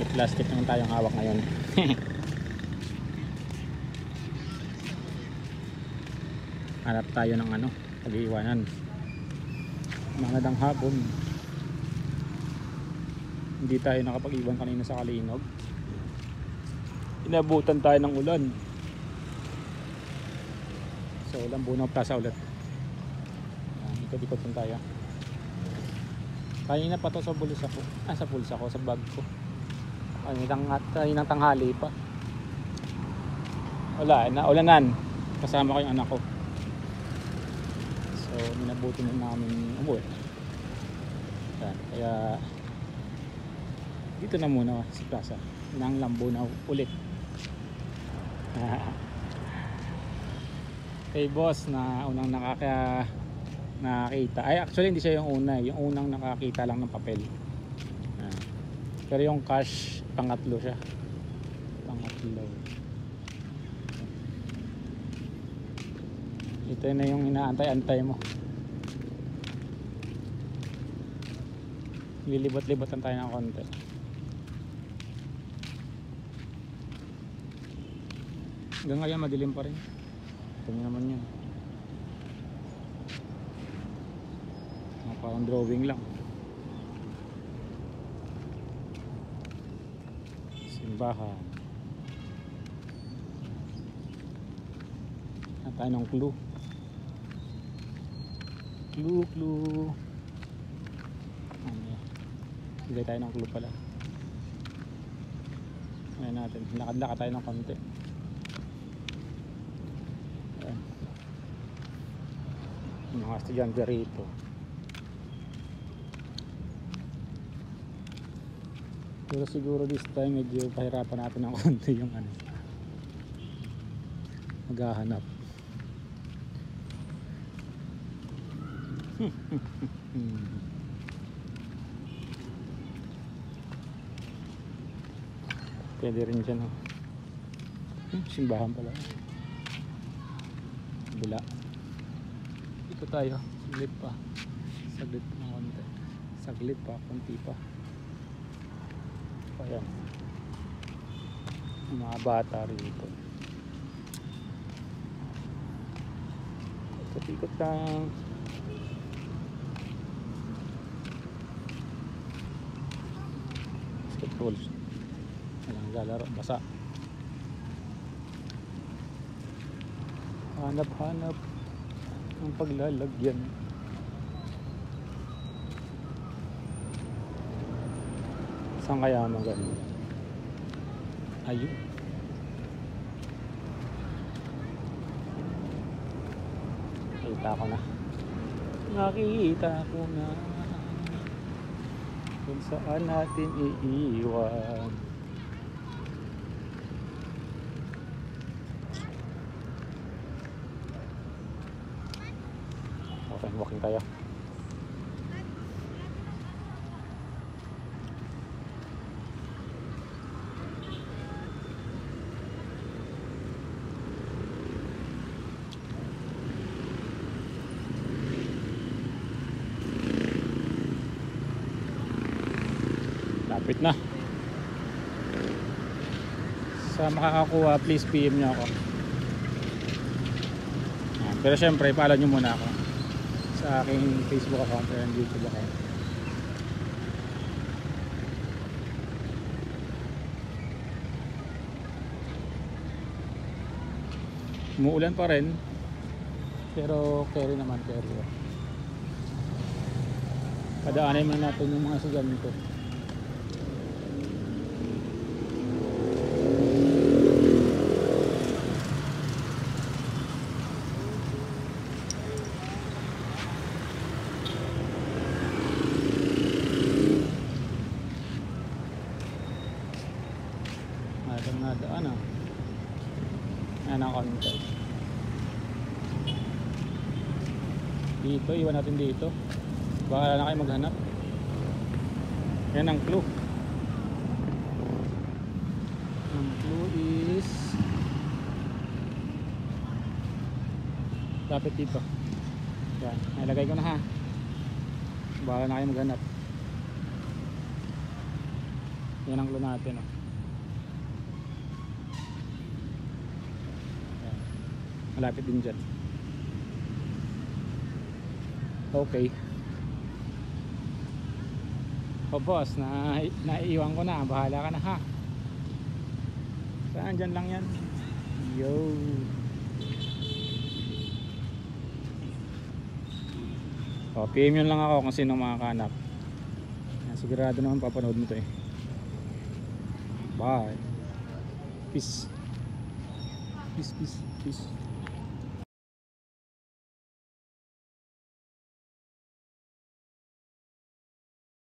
may plastic naman tayong hawak ngayon. Hanap tayo ng ano, pag-iiwanan. Magandang hapon. Hindi tayo nakapag-iwan kanina sa Kalinog. Inabutan tayo ng ulan. So Lambunaw Plaza ulit. Ikot-ikot tayo. Kanina pa to sa bulsa ko. Sa bulsa ko, sa bag ko. Kaninang tanghali pa. Wala, naulanan. Kasama ko yung anak ko. So minabuti na namin umuwi. Kaya dito na muna sa plaza ng Lambunaw ulit. Kay boss na unang nakakita. Ay actually hindi siya yung una, yung unang nakakita lang ng papel. Pero yung cash pangatlo siya. Pangatlo. Ito na yung inaantay-antay mo. Lilibot-libotan tayo ng konti. Hanggang ngayon madilim pa rin. Ito nyo naman yun. Parang drawing lang. Simbahan. At tayo ng clue. Clue. Bigay tayo ng clue pala. Ayan natin. Lakad-lakad tayo ng konti. Ayan. Mga estudyante rito. Pero siguro this time medyo pahirapan natin ng konti yung ano. Maghahanap. Pwede rin dyan, oh. Simbahan pala. Bila. Ito tayo. Saglit pa. Saglit pa ng konti. Saglit pa. Konti pa. Ayan. Mga bata rito. Ikot-ikot lang. Basketball. Walang lalaro. Basa. Hanap-hanap ang paglalagyan. Saan kaya maganda? Ayun. Nakita ko na kung saan natin iiwan. Okay, walking tayo. Lapit na. Sa makakakuha, please PM nyo ako. Pero syempre, follow nyo muna ako sa aking Facebook account and YouTube account. Umuulan pa rin, pero carry naman, carry. Padaanin muna natin yung mga estudyante. Nadaan ah. Ayan ang konti. Dito, iwan natin dito. Baka na kayo maghanap. Yan ang clue. Ang clue is lapit dito. Yan, nilagay ko na ha. Baka na kayo maghanap. Yan ang clue natin, oh. Ayan. Malapit din dyan. Okay. O boss, naiiwan ko na. Bahala ka na, ha. Saan? Dyan lang yan. Yo. O, PM yun lang ako kung sino makakahanap. Sigurado naman papanood mo to eh. Bye. Peace. Peace, peace, peace.